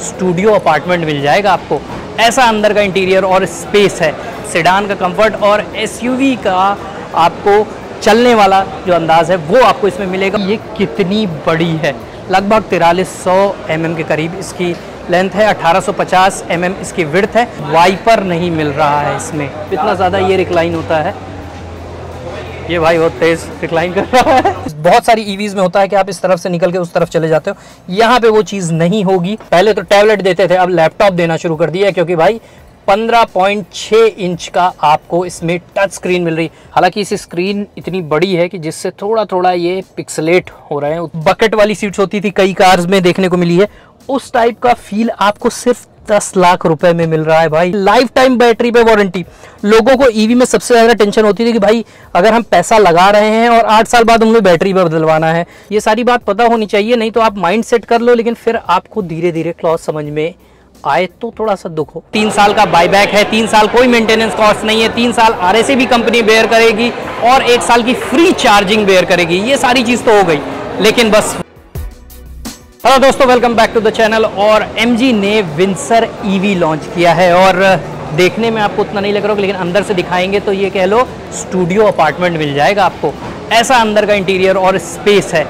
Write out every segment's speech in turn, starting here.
Studio apartment मिल जाएगा आपको। ऐसा अंदर का इंटीरियर और स्पेस है, सेडान का कंफर्ट और एसयूवी का आपको चलने वाला जो अंदाज़ है वो आपको इसमें मिलेगा। ये कितनी बड़ी है, लगभग 4300 mm के करीब इसकी लेंथ है, 1850 mm इसकी विड्थ है। वाइपर नहीं मिल रहा है इसमें, इतना ज़्यादा ये रिक्लाइन होता है। ये भाई बहुत तेज़ रिक्लाइन कर रहा है। बहुत सारी ईवीज़ में होता है कि आप इस तरफ से निकल के उस तरफ चले जाते हो, यहाँ पे वो चीज़ नहीं होगी। पहले तो टैबलेट देते थे, अब लैपटॉप देना शुरू कर दिया है, क्योंकि भाई 15.6 इंच का आपको इसमें टच स्क्रीन मिल रही है। हालांकि इस स्क्रीन इतनी बड़ी है कि जिससे थोड़ा थोड़ा ये पिक्सलेट हो रहे हैं। बकेट वाली सीट्स होती थी कई कार्स में देखने को मिली है, उस टाइप का फील आपको सिर्फ 10 लाख रुपए में मिल रहा है भाई। लाइफ टाइम बैटरी पे वारंटी। लोगों को ईवी में सबसे ज़्यादा टेंशन होती थी कि भाई अगर हम पैसा लगा रहे हैं और 8 साल बाद उनमें बैटरी बदलवाना है, ये सारी बात पता होनी चाहिए। नहीं तो आप माइंड सेट कर लो, लेकिन फिर आपको धीरे धीरे क्लॉज समझ में आए तो थोड़ा सा दुख हो। 3 साल का बाईबैक है, 3 साल कोई मेंटेनेंस कॉस्ट नहीं है, 3 साल RAC भी कंपनी बेयर करेगी और 1 साल की फ्री चार्जिंग बेयर करेगी। ये सारी चीज़ तो हो गई, लेकिन बस। हेलो दोस्तों, welcome back to the channel. और MG ने विंसर EV लॉन्च किया है और देखने में आपको उतना नहीं लग रहा, लेकिन अंदर से दिखाएंगे तो ये कह लो स्टूडियो अपार्टमेंट मिल जाएगा आपको। ऐसा अंदर का इंटीरियर और स्पेस है।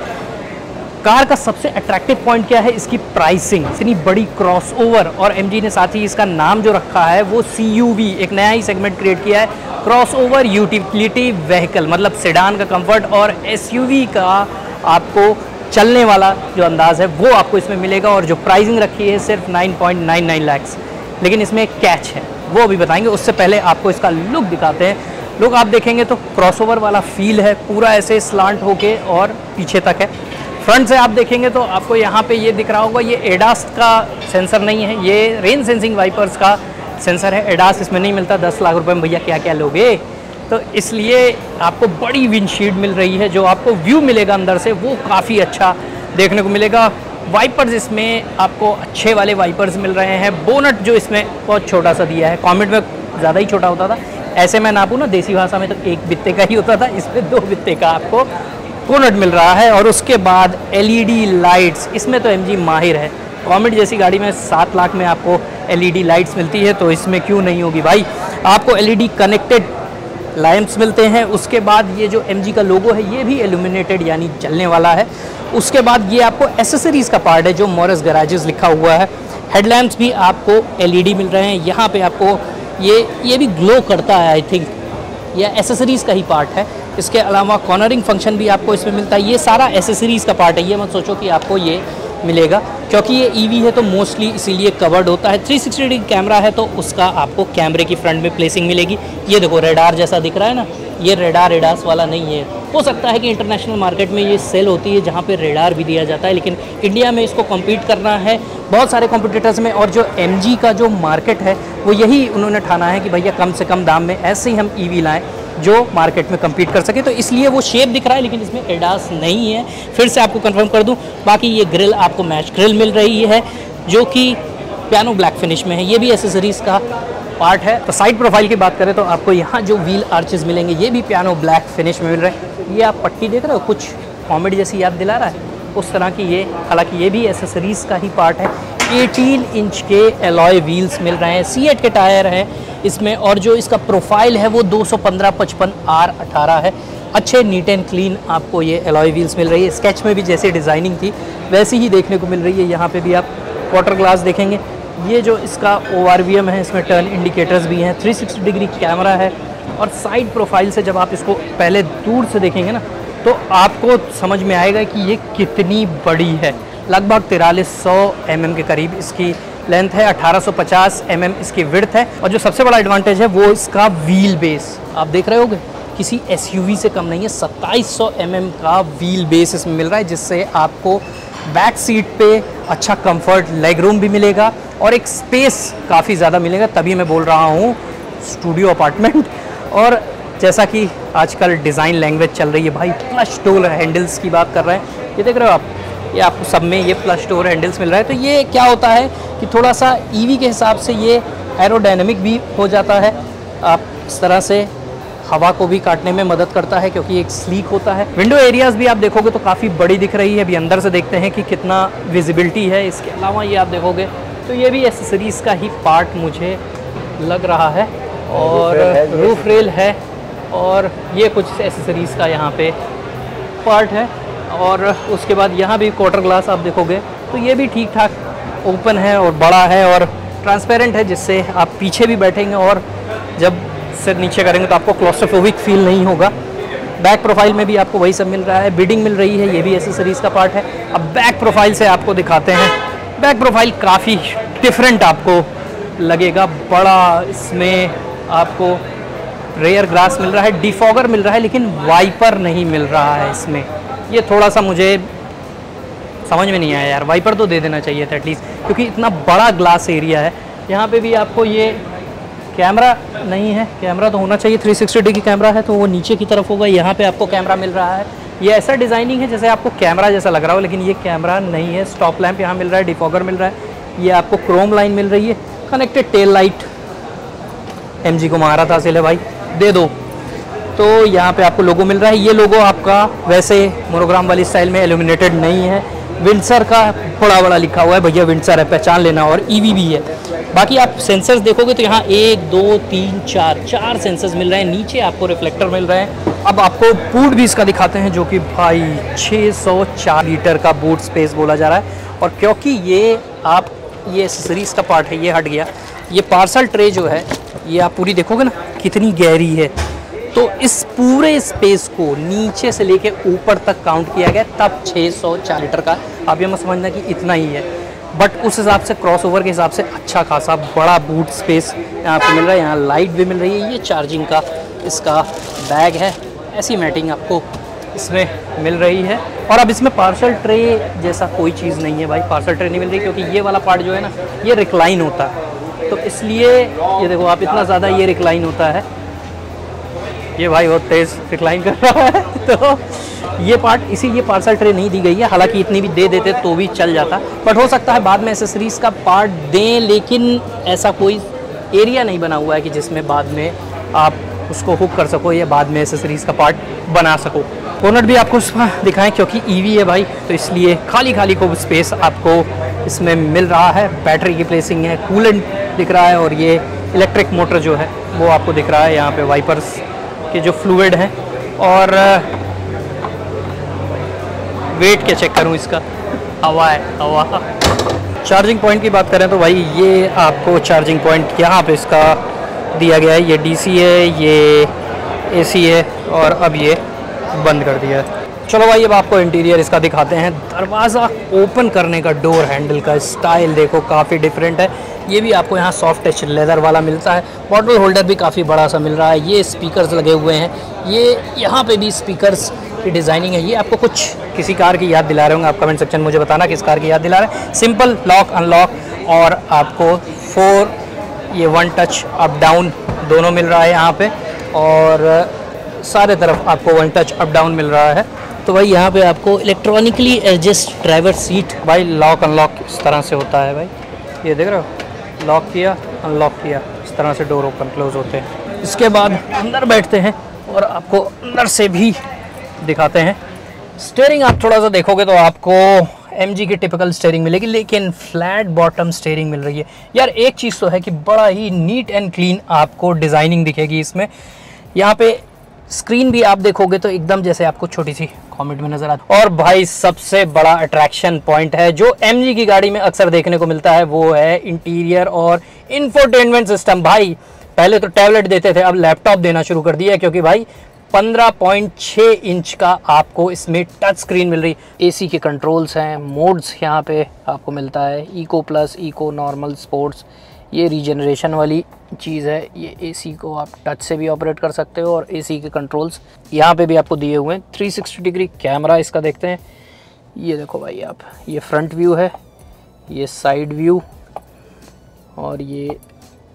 कार का सबसे अट्रैक्टिव पॉइंट क्या है? इसकी प्राइसिंग। इतनी बड़ी क्रॉसओवर, और MG ने साथ ही इसका नाम जो रखा है वो CUV, एक नया ही सेगमेंट क्रिएट किया है, क्रॉसओवर यूटिलिटी व्हीकल। मतलब सेडान का कंफर्ट और SUV का आपको चलने वाला जो अंदाज़ है वो आपको इसमें मिलेगा। और जो प्राइसिंग रखी है सिर्फ 9.99 लाख। लेकिन इसमें एक कैच है, वो अभी बताएंगे। उससे पहले आपको इसका लुक दिखाते हैं। लुक आप देखेंगे तो क्रॉसओवर वाला फील है, पूरा ऐसे स्लांट होके और पीछे तक है। फ्रंट से आप देखेंगे तो आपको यहाँ पे ये दिख रहा होगा, ये एडास का सेंसर नहीं है, ये रेन सेंसिंग वाइपर्स का सेंसर है। एडास इसमें नहीं मिलता। 10 लाख रुपए में भैया क्या क्या लोगे? तो इसलिए आपको बड़ी विंडशील्ड मिल रही है। जो आपको व्यू मिलेगा अंदर से वो काफ़ी अच्छा देखने को मिलेगा। वाइपर्स इसमें आपको अच्छे वाले वाइपर्स मिल रहे हैं। बोनट जो इसमें बहुत छोटा सा दिया है, कॉमेट में ज़्यादा ही छोटा होता था, ऐसे मैं नापूँ ना देसी भाषा में तो 1 बित्ते का ही होता था, इसमें 2 बित्ते का आपको बोनट मिल रहा है। और उसके बाद LED लाइट्स, इसमें तो MG माहिर है। कॉमेट जैसी गाड़ी में 7 लाख में आपको LED लाइट्स मिलती है, तो इसमें क्यों नहीं होगी भाई। आपको LED कनेक्टेड लैंप्स मिलते हैं। उसके बाद ये जो MG का लोगो है ये भी इल्यूमिनेटेड यानी जलने वाला है। उसके बाद ये आपको एसेसरीज़ का पार्ट है जो मॉरिस गैराजेस लिखा हुआ है। हेडलैम्प्स भी आपको LED मिल रहे हैं। यहाँ पे आपको ये भी ग्लो करता है, आई थिंक यह एसेसरीज़ का ही पार्ट है। इसके अलावा कॉर्नरिंग फंक्शन भी आपको इसमें मिलता है। ये सारा एसेसरीज़ का पार्ट है, ये मत सोचो कि आपको ये मिलेगा, क्योंकि ये EV है तो मोस्टली इसीलिए कवर्ड होता है। 360 डिग्री कैमरा है तो उसका आपको कैमरे की फ्रंट में प्लेसिंग मिलेगी। ये देखो रेडार जैसा दिख रहा है ना, ये रेडार एडास वाला नहीं है। हो सकता है कि इंटरनेशनल मार्केट में ये सेल होती है जहाँ पे रेडार भी दिया जाता है, लेकिन इंडिया में इसको कम्पीट करना है बहुत सारे कॉम्पिटिटर्स में। और जो MG का जो मार्केट है वो यही उन्होंने ठाना है कि भैया कम से कम दाम में ऐसे ही हम EV लाएँ जो मार्केट में कम्पीट कर सके। तो इसलिए वो शेप दिख रहा है, लेकिन इसमें एडास नहीं है। फिर से आपको कंफर्म कर दूं, बाकी ये ग्रिल आपको मैच ग्रिल मिल रही है जो कि पियानो ब्लैक फिनिश में है। ये भी एसेसरीज़ का पार्ट है। तो साइड प्रोफाइल की बात करें तो आपको यहाँ जो व्हील आर्चेस मिलेंगे ये भी पियानो ब्लैक फिनिश में मिल रहे हैं। ये आप पट्टी देख रहे हो, कुछ कॉमेडी जैसी याद दिला रहा है उस तरह की ये, हालांकि ये भी एसेसरीज़ का ही पार्ट है। 18 इंच के एलॉय व्हील्स मिल रहे हैं। C8 के टायर हैं इसमें। और जो इसका प्रोफाइल है वो 215/55 R18 है। अच्छे नीट एंड क्लीन आपको ये एलॉय व्हील्स मिल रही है। स्केच में भी जैसे डिज़ाइनिंग थी वैसी ही देखने को मिल रही है। यहाँ पे भी आप वाटर ग्लास देखेंगे। ये जो इसका ORVM है, इसमें टर्न इंडिकेटर्स भी हैं, 360 डिग्री कैमरा है। और साइड प्रोफाइल से जब आप इसको पहले दूर से देखेंगे ना तो आपको समझ में आएगा कि ये कितनी बड़ी है। लगभग 4300 mm के करीब इसकी लेंथ है, 1850 mm इसकी विड्थ है। और जो सबसे बड़ा एडवांटेज है वो इसका व्हील बेस। आप देख रहे होगे किसी SUV से कम नहीं है। 2700 mm का व्हील बेस इसमें मिल रहा है, जिससे आपको बैक सीट पे अच्छा कंफर्ट, लेग रूम भी मिलेगा और एक स्पेस काफ़ी ज़्यादा मिलेगा। तभी मैं बोल रहा हूँ स्टूडियो अपार्टमेंट। और जैसा कि आजकल डिज़ाइन लैंग्वेज चल रही है भाई, प्लस डोर हैंडल्स की बात कर रहे हैं। ये देख रहे हो आप, ये आपको सब में ये प्लस डोर हैंडल्स मिल रहा है। तो ये क्या होता है कि थोड़ा सा EV के हिसाब से ये एरोडायनेमिक भी हो जाता है। आप इस तरह से हवा को भी काटने में मदद करता है क्योंकि एक स्लीक होता है। विंडो एरियाज़ भी आप देखोगे तो काफ़ी बड़ी दिख रही है। अभी अंदर से देखते हैं कि कितना विजिबिलिटी है। इसके अलावा ये आप देखोगे तो ये भी एसेसरीज़ का ही पार्ट मुझे लग रहा है। और रूफ रेल है और ये कुछ एसेसरीज़ का यहाँ पे पार्ट है। और उसके बाद यहाँ भी क्वार्टर ग्लास आप देखोगे तो ये भी ठीक ठाक ओपन है और बड़ा है और ट्रांसपेरेंट है, जिससे आप पीछे भी बैठेंगे और जब सिर नीचे करेंगे तो आपको क्लॉस्ट्रोफोबिक फील नहीं होगा। बैक प्रोफाइल में भी आपको वही सब मिल रहा है, बिडिंग मिल रही है, ये भी एसेसरीज़ का पार्ट है। अब बैक प्रोफाइल से आपको दिखाते हैं। बैक प्रोफाइल काफ़ी डिफरेंट आपको लगेगा, बड़ा इसमें आपको रेयर ग्लास मिल रहा है, डिफॉगर मिल रहा है, लेकिन वाइपर नहीं मिल रहा है इसमें। ये थोड़ा सा मुझे समझ में नहीं आया यार, वाइपर तो दे देना चाहिए था एटलीस्ट, क्योंकि इतना बड़ा ग्लास एरिया है। यहाँ पे भी आपको ये कैमरा नहीं है, कैमरा तो होना चाहिए, 360 डिग्री कैमरा है तो वो नीचे की तरफ होगा। यहाँ पे आपको कैमरा मिल रहा है, ये ऐसा डिज़ाइनिंग है जैसे आपको कैमरा जैसा लग रहा हो, लेकिन ये कैमरा नहीं है। स्टॉप लैंप यहाँ मिल रहा है, डिफॉगर मिल रहा है, ये आपको क्रोम लाइन मिल रही है, कनेक्टेड टेल लाइट। MG को मारा था सिले भाई, दे दो। तो यहाँ पे आपको लोगो मिल रहा है, ये लोगो आपका वैसे मोनोग्राम वाली स्टाइल में एल्यूमिनेटेड नहीं है, विंडसर का बड़ा लिखा हुआ है, भैया विंडसर है, पहचान लेना। और EV भी है। बाकी आप सेंसर्स देखोगे तो यहाँ 1 2 3 4 सेंसर्स मिल रहे हैं, नीचे आपको रिफ्लेक्टर मिल रहे हैं। अब आपको बूट भी इसका दिखाते हैं, जो कि भाई 604 लीटर का बूट स्पेस बोला जा रहा है। और क्योंकि ये एसेसरीज़ का पार्ट है, ये हट गया। ये पार्सल ट्रे जो है ये आप पूरी देखोगे ना कितनी गहरी है, तो इस पूरे स्पेस को नीचे से लेके ऊपर तक काउंट किया गया, तब 604 लीटर का। आप ये मत समझना कि इतना ही है, बट उस हिसाब से क्रॉसओवर के हिसाब से अच्छा खासा बड़ा बूट स्पेस यहाँ पे मिल रहा है। यहाँ लाइट भी मिल रही है, ये चार्जिंग का इसका बैग है, ऐसी मैटिंग आपको इसमें मिल रही है। और अब इसमें पार्सल ट्रे जैसा कोई चीज़ नहीं है भाई, पार्सल ट्रे नहीं मिल रही, क्योंकि ये वाला पार्ट जो है ना ये रिक्लाइन होता है, तो इसलिए ये देखो आप इतना ज़्यादा ये रिक्लाइन होता है। ये भाई बहुत तेज़ रिक्लाइन कर रहा है, तो ये पार्ट इसीलिए पार्सल ट्रे नहीं दी गई है। हालांकि इतनी भी दे देते तो भी चल जाता, बट हो सकता है बाद में एसेसरीज़ का पार्ट दें, लेकिन ऐसा कोई एरिया नहीं बना हुआ है कि जिसमें बाद में आप उसको हुक कर सको या बाद में एसेसरीज़ का पार्ट बना सको। बोनट भी आपको उसमें दिखाएं, क्योंकि EV है भाई, तो इसलिए खाली को स्पेस आपको इसमें मिल रहा है। बैटरी की प्लेसिंग है, कूलेंट दिख रहा है, और ये इलेक्ट्रिक मोटर जो है वो आपको दिख रहा है। यहाँ पे वाइपर्स के जो फ्लूइड हैं, और वेट क्या चेक करूँ इसका, हवा है हवा। चार्जिंग पॉइंट की बात करें तो भाई ये आपको चार्जिंग पॉइंट यहाँ पे इसका दिया गया है। ये DC है, ये AC है, और अब ये बंद कर दिया है। चलो भाई अब आपको इंटीरियर इसका दिखाते हैं। दरवाज़ा ओपन करने का डोर हैंडल का स्टाइल देखो काफ़ी डिफरेंट है। ये भी आपको यहाँ सॉफ्ट टच लेदर वाला मिलता है। बॉटल होल्डर भी काफ़ी बड़ा सा मिल रहा है। ये स्पीकर्स लगे हुए हैं, ये यहाँ पे भी स्पीकर्स की डिज़ाइनिंग है। ये आपको कुछ किसी कार की याद दिला रहे होंगे, आप कमेंट सेक्शन में मुझे बताना किस कार की याद दिला रहे हैं। सिंपल लॉक अनलॉक, और आपको 4 ये 1 टच अप डाउन दोनों मिल रहा है यहाँ पे, और सारे तरफ आपको 1 टच अप डाउन मिल रहा है। तो भाई यहाँ पे आपको इलेक्ट्रॉनिकली एडजस्ट ड्राइवर सीट, भाई लॉक अनलॉक इस तरह से होता है भाई, ये देख रहे हो, लॉक किया अनलॉक किया, इस तरह से डोर ओपन क्लोज होते हैं। इसके बाद अंदर बैठते हैं और आपको अंदर से भी दिखाते हैं। स्टीयरिंग आप थोड़ा सा देखोगे तो आपको MG की टिपिकल स्टीयरिंग मिलेगी, लेकिन फ्लैट बॉटम स्टीयरिंग मिल रही है। यार एक चीज़ तो है कि बड़ा ही नीट एंड क्लीन आपको डिज़ाइनिंग दिखेगी इसमें। यहाँ पे स्क्रीन भी आप देखोगे तो एकदम जैसे आपको छोटी सी कॉमेट में नजर आता है। और भाई सबसे बड़ा अट्रैक्शन पॉइंट है जो MG की गाड़ी में अक्सर देखने को मिलता है, वो है इंटीरियर और इंफोटेनमेंट सिस्टम। भाई पहले तो टैबलेट देते थे, अब लैपटॉप देना शुरू कर दिया, क्योंकि भाई 15.6 इंच का आपको इसमें टच स्क्रीन मिल रही। AC के कंट्रोल्स हैं, मोड्स यहाँ पे आपको मिलता है, eco plus, eco, normal, sports. ये रीजनरेशन वाली चीज़ है, ये AC को आप टच से भी ऑपरेट कर सकते हो, और AC के कंट्रोल्स यहाँ पे भी आपको दिए हुए हैं। 360 डिग्री कैमरा इसका देखते हैं। ये देखो भाई आप, ये फ्रंट व्यू है, ये साइड व्यू, और ये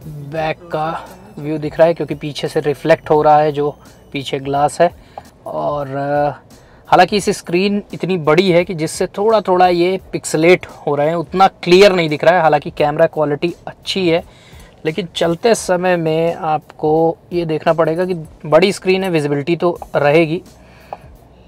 बैक का व्यू दिख रहा है, क्योंकि पीछे से रिफ्लेक्ट हो रहा है जो पीछे ग्लास है। और हालांकि इस स्क्रीन इतनी बड़ी है कि जिससे थोड़ा थोड़ा ये पिक्सलेट हो रहे हैं, उतना क्लियर नहीं दिख रहा है। हालांकि कैमरा क्वालिटी अच्छी है, लेकिन चलते समय में आपको ये देखना पड़ेगा कि बड़ी स्क्रीन है, विजिबिलिटी तो रहेगी,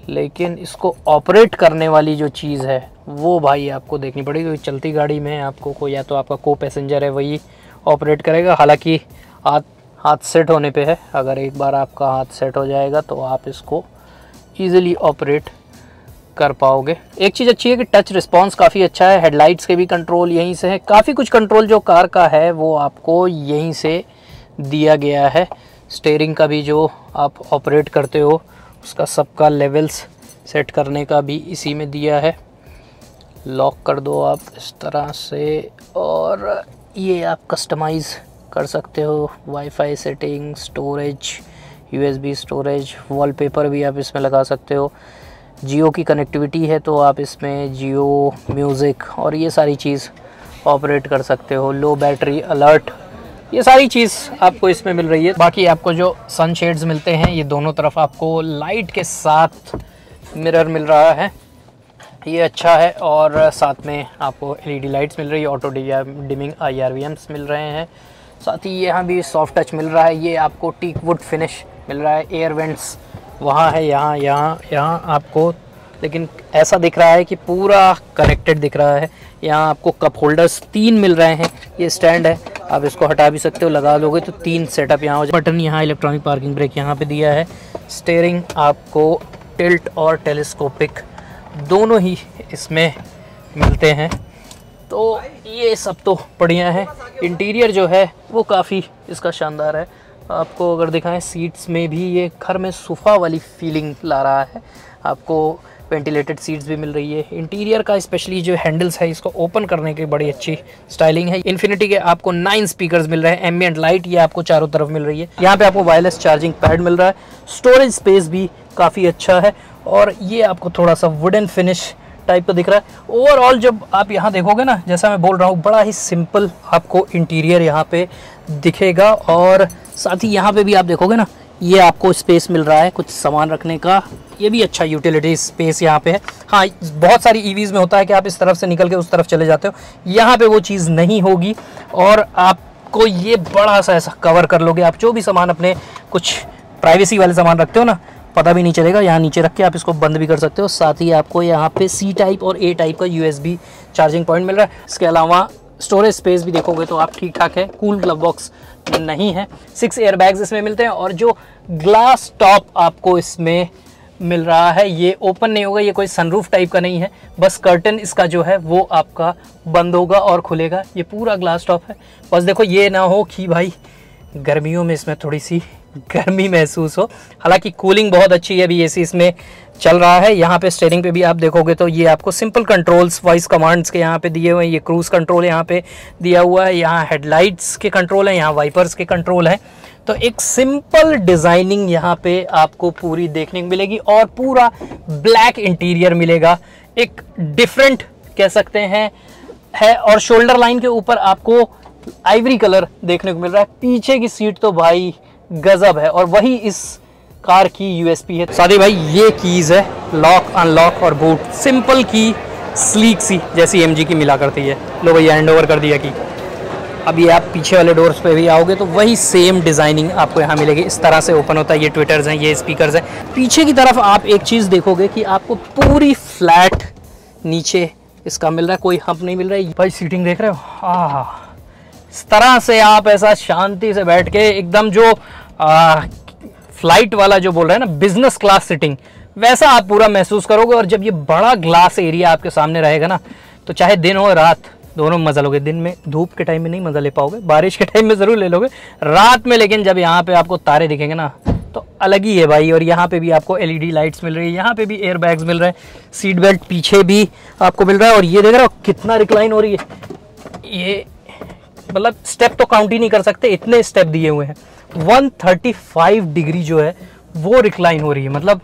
लेकिन इसको ऑपरेट करने वाली जो चीज़ है वो भाई आपको देखनी पड़ेगी, क्योंकि चलती गाड़ी में आपको कोई या तो आपका को पैसेंजर है वही ऑपरेट करेगा। हालांकि हाथ सेट होने पे है, अगर एक बार आपका हाथ सेट हो जाएगा तो आप इसको ईज़िली ऑपरेट कर पाओगे। एक चीज़ अच्छी है कि टच रिस्पांस काफ़ी अच्छा है, हेडलाइट्स के भी कंट्रोल यहीं से है, काफ़ी कुछ कंट्रोल जो कार का है वो आपको यहीं से दिया गया है। स्टीयरिंग का भी जो आप ऑपरेट करते हो उसका सबका लेवल्स सेट करने का भी इसी में दिया है। लॉक कर दो आप इस तरह से, और ये आप कस्टमाइज़ कर सकते हो, wifi setting, storage, USB storage, wallpaper भी आप इसमें लगा सकते हो। जियो की कनेक्टिविटी है तो आप इसमें जियो म्यूज़िक और ये सारी चीज़ ऑपरेट कर सकते हो। लो बैटरी अलर्ट, ये सारी चीज़ आपको इसमें मिल रही है। बाकी आपको जो सन शेड्स मिलते हैं ये दोनों तरफ आपको लाइट के साथ मिरर मिल रहा है, ये अच्छा है। और साथ में आपको एलईडी लाइट्स मिल रही है, ऑटो डिमिंग IRVMs मिल रहे हैं। साथ ही यहाँ भी सॉफ्ट टच मिल रहा है, ये आपको टीक वुड फिनिश मिल रहा है। एयर वेंट्स वहाँ है, यहाँ आपको, लेकिन ऐसा दिख रहा है कि पूरा कनेक्टेड दिख रहा है। यहाँ आपको कप होल्डर्स 3 मिल रहे हैं, ये स्टैंड है, आप इसको हटा भी सकते हो, लगा लोगे तो 3 सेटअप यहाँ हो जाए। बटन यहाँ इलेक्ट्रॉनिक पार्किंग ब्रेक यहाँ पे दिया है। स्टीयरिंग आपको टिल्ट और टेलीस्कोपिक दोनों ही इसमें मिलते हैं, तो ये सब तो बढ़िया है। इंटीरियर जो है वो काफ़ी इसका शानदार है। आपको अगर दिखाएं सीट्स में भी ये घर में सोफ़ा वाली फीलिंग ला रहा है। आपको वेंटिलेटेड सीट्स भी मिल रही है। इंटीरियर का स्पेशली जो हैंडल्स है इसको ओपन करने की बड़ी अच्छी स्टाइलिंग है। इन्फिनिटी के आपको 9 स्पीकर्स मिल रहे हैं। एम्बिएंट लाइट ये आपको चारों तरफ मिल रही है। यहाँ पे आपको वायरलेस चार्जिंग पैड मिल रहा है। स्टोरेज स्पेस भी काफ़ी अच्छा है, और ये आपको थोड़ा सा वुडन फिनिश टाइप का दिख रहा है। ओवरऑल जब आप यहाँ देखोगे ना, जैसा मैं बोल रहा हूँ, बड़ा ही सिंपल आपको इंटीरियर यहाँ पे दिखेगा। और साथ ही यहाँ पे भी आप देखोगे ना, ये आपको स्पेस मिल रहा है कुछ सामान रखने का, ये भी अच्छा यूटिलिटी स्पेस यहाँ पे है। हाँ, बहुत सारी ईवीज़ में होता है कि आप इस तरफ से निकल के उस तरफ चले जाते हो, यहाँ पे वो चीज़ नहीं होगी, और आपको ये बड़ा सा ऐसा कवर कर लोगे। आप जो भी सामान अपने कुछ प्राइवेसी वाले सामान रखते हो ना, पता भी नहीं चलेगा। यहाँ नीचे रख के आप इसको बंद भी कर सकते हो। साथ ही आपको यहाँ पे C टाइप और A टाइप का USB चार्जिंग पॉइंट मिल रहा है। इसके अलावा स्टोरेज स्पेस भी देखोगे तो आप ठीक ठाक है, कूल ग्लव बॉक्स नहीं है। 6 एयर बैग्स इसमें मिलते हैं, और जो ग्लास टॉप आपको इसमें मिल रहा है ये ओपन नहीं होगा, ये कोई सनरूफ टाइप का नहीं है, बस कर्टन इसका जो है वो आपका बंद होगा और खुलेगा। ये पूरा ग्लास टॉप है। बस देखो ये ना हो कि भाई गर्मियों में इसमें थोड़ी सी गर्मी महसूस हो। हालांकि कूलिंग बहुत अच्छी है, अभी एसी इसमें चल रहा है। यहाँ पे स्टीयरिंग पे भी आप देखोगे तो ये आपको सिंपल कंट्रोल्स वॉइस कमांड्स के यहाँ पे दिए हुए हैं। ये क्रूज कंट्रोल यहाँ पे दिया हुआ है, यहाँ हेडलाइट्स के कंट्रोल है, यहाँ वाइपर्स के कंट्रोल है। तो एक सिंपल डिज़ाइनिंग यहाँ पे आपको पूरी देखने को मिलेगी, और पूरा ब्लैक इंटीरियर मिलेगा, एक डिफरेंट कह सकते हैं है। और शोल्डर लाइन के ऊपर आपको आइवरी कलर देखने को मिल रहा है। पीछे की सीट तो भाई गजब है, और वही इस कार की यूएसपी है। सादी भाई ये कीज़ है, लॉक अनलॉक और बूट, सिंपल की, स्लीक सी, जैसी MG की मिला करती है। लो भैया हैंड ओवर कर दिया की। अभी आप पीछे वाले डोर्स पे भी आओगे तो वही सेम डिज़ाइनिंग आपको यहाँ मिलेगी। इस तरह से ओपन होता है। ये ट्विटर्स हैं, ये स्पीकर्स हैं। पीछे की तरफ आप एक चीज़ देखोगे कि आपको पूरी फ्लैट नीचे इसका मिल रहा है, कोई हम्प नहीं मिल रहा है। भाई सीटिंग देख रहे हो, इस तरह से आप ऐसा शांति से बैठ के एकदम जो फ्लाइट वाला जो बोल रहे हैं ना, बिजनेस क्लास सीटिंग, वैसा आप पूरा महसूस करोगे। और जब ये बड़ा ग्लास एरिया आपके सामने रहेगा ना, तो चाहे दिन हो रात दोनों मजा लोगे। दिन में धूप के टाइम में नहीं मजा ले पाओगे, बारिश के टाइम में जरूर ले लोगे, रात में लेकिन जब यहाँ पे आपको तारे दिखेंगे ना तो अलग ही है भाई। और यहाँ पे भी आपको LED लाइट्स मिल रही है, यहाँ पे भी एयर बैग्स मिल रहे हैं, सीट बेल्ट पीछे भी आपको मिल रहा है। और ये देख रहे हो कितना रिक्लाइन हो रही है, ये मतलब स्टेप तो काउंट ही नहीं कर सकते, इतने स्टेप दिए हुए हैं। 135 डिग्री जो है वो रिक्लाइन हो रही है। मतलब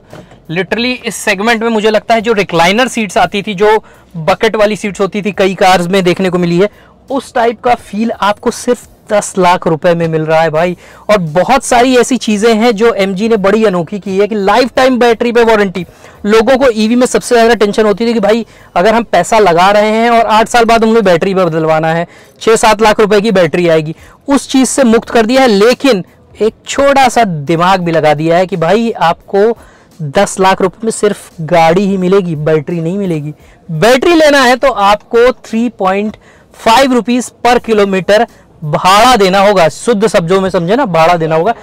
लिटरली इस सेगमेंट में मुझे लगता है जो रिक्लाइनर सीट्स आती थी, जो बकेट वाली सीट्स होती थी, कई कार्स में देखने को मिली है, उस टाइप का फील आपको सिर्फ 10 लाख रुपए में मिल रहा है भाई। और बहुत सारी ऐसी चीजें हैं जो MG ने बड़ी अनोखी की है कि लाइफ टाइम बैटरी पे वारंटी। लोगों को ईवी में सबसे ज्यादा टेंशन होती थी कि भाई अगर हम पैसा लगा रहे हैं और 8 साल बाद हमें बैटरी पे बदलवाना है, 6-7 लाख रुपए की बैटरी आएगी, उस चीज से मुक्त कर दिया है। लेकिन एक छोटा सा दिमाग भी लगा दिया है कि भाई आपको 10 लाख रुपए में सिर्फ गाड़ी ही मिलेगी, बैटरी नहीं मिलेगी। बैटरी लेना है तो आपको 3.5 रुपीज पर किलोमीटर भाड़ा देना होगा, शुद्ध शब्दों में समझे ना, भाड़ा देना होगा।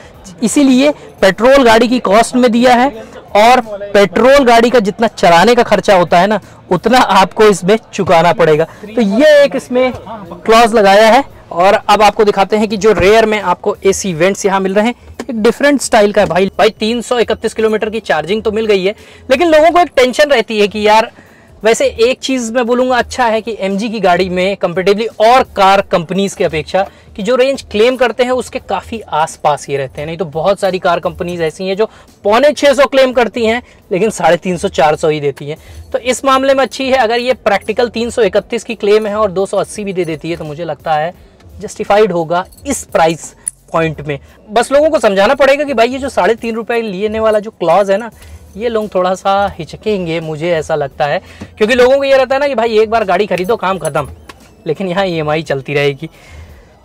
इसीलिए पेट्रोल गाड़ी की कॉस्ट में दिया है, और पेट्रोल गाड़ी का जितना चलाने का खर्चा होता है ना, उतना आपको इसमें चुकाना पड़ेगा। तो ये एक इसमें क्लॉज लगाया है। और अब आपको दिखाते हैं कि जो रेयर में आपको एसी वेंट्स यहाँ मिल रहे हैं, एक डिफरेंट स्टाइल का है भाई। 331 किलोमीटर की चार्जिंग तो मिल गई है, लेकिन लोगों को एक टेंशन रहती है कि यार, वैसे एक चीज मैं बोलूंगा अच्छा है कि MG की गाड़ी में कंपेरेटिवली और कार कंपनीज की अपेक्षा कि जो रेंज क्लेम करते हैं उसके काफी आसपास ही रहते हैं। नहीं तो बहुत सारी कार कंपनीज ऐसी हैं जो 650 क्लेम करती हैं लेकिन 350-400 ही देती हैं। तो इस मामले में अच्छी है। अगर ये प्रैक्टिकल 331 की क्लेम है और 280 भी दे देती है तो मुझे लगता है जस्टिफाइड होगा इस प्राइस पॉइंट में। बस लोगों को समझाना पड़ेगा कि भाई ये जो 3.5 रुपए लेने वाला जो क्लॉज है ना, ये लोग थोड़ा सा हिचकेंगे, मुझे ऐसा लगता है। क्योंकि लोगों को ये रहता है ना कि भाई एक बार गाड़ी खरीदो काम खत्म, लेकिन यहाँ EMI चलती रहेगी।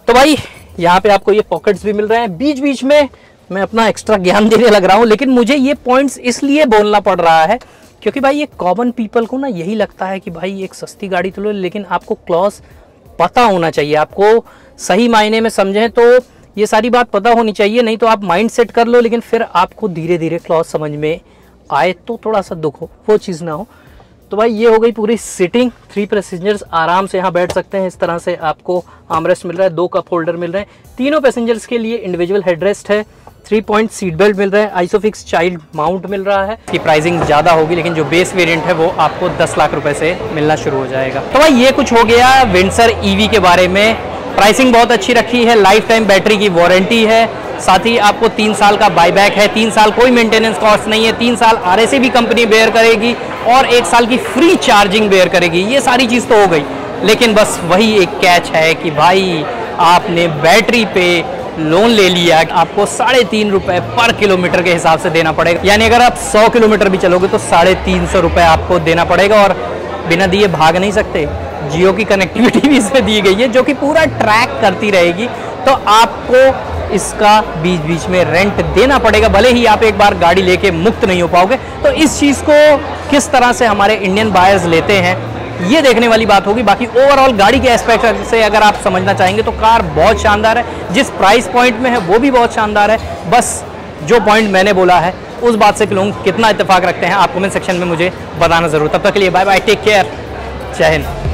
तो भाई यहाँ पे आपको ये पॉकेट्स भी मिल रहे हैं। बीच बीच में मैं अपना एक्स्ट्रा ज्ञान देने लग रहा हूँ, लेकिन मुझे ये पॉइंट्स इसलिए बोलना पड़ रहा है क्योंकि भाई ये कॉमन पीपल को ना यही लगता है कि भाई एक सस्ती गाड़ी तो लो, लेकिन आपको क्लॉज पता होना चाहिए। आपको सही मायने में समझें तो ये सारी बात पता होनी चाहिए, नहीं तो आप माइंड सेट कर लो लेकिन फिर आपको धीरे धीरे क्लॉज समझ में आए तो थोड़ा सा दुख हो, वो चीज़ ना हो। तो भाई ये हो गई पूरी सीटिंग। 3 पैसेंजर्स आराम से यहाँ बैठ सकते हैं। इस तरह से आपको आर्मरेस्ट मिल रहा है, 2 कप होल्डर मिल रहे हैं। तीनों पैसेंजर्स के लिए इंडिविजुअल हेडरेस्ट है, 3 पॉइंट सीट बेल्ट मिल रहा है, आइसोफिक्स चाइल्ड माउंट मिल रहा है। की प्राइसिंग ज़्यादा होगी, लेकिन जो बेस वेरिएंट है वो आपको 10 लाख रुपए से मिलना शुरू हो जाएगा। तो भाई ये कुछ हो गया विंडसर EV के बारे में। प्राइसिंग बहुत अच्छी रखी है, लाइफ टाइम बैटरी की वारंटी है, साथ ही आपको 3 साल का बायबैक है, 3 साल कोई मेंटेनेंस कॉस्ट नहीं है, 3 साल RSA भी कंपनी बेयर करेगी और 1 साल की फ्री चार्जिंग बेयर करेगी। ये सारी चीज़ तो हो गई, लेकिन बस वही एक कैच है कि भाई आपने बैटरी पे लोन ले लिया, आपको 3.5 रुपए पर किलोमीटर के हिसाब से देना पड़ेगा। यानी अगर आप 100 किलोमीटर भी चलोगे तो 350 रुपए आपको देना पड़ेगा, और बिना दिए भाग नहीं सकते। जियो की कनेक्टिविटी भी इसमें दी गई है जो कि पूरा ट्रैक करती रहेगी, तो आपको इसका बीच बीच में रेंट देना पड़ेगा, भले ही आप एक बार गाड़ी लेके मुक्त नहीं हो पाओगे। तो इस चीज़ को किस तरह से हमारे इंडियन बायर्स लेते हैं, ये देखने वाली बात होगी। बाकी ओवरऑल गाड़ी के एस्पेक्ट से अगर आप समझना चाहेंगे तो कार बहुत शानदार है, जिस प्राइस पॉइंट में है वो भी बहुत शानदार है। बस जो पॉइंट मैंने बोला है उस बात से लोग कितना इत्तेफाक रखते हैं आप कमेंट सेक्शन में मुझे बताना ज़रूर। तब तक के लिए बाय बाय, टेक केयर, जय हिंद।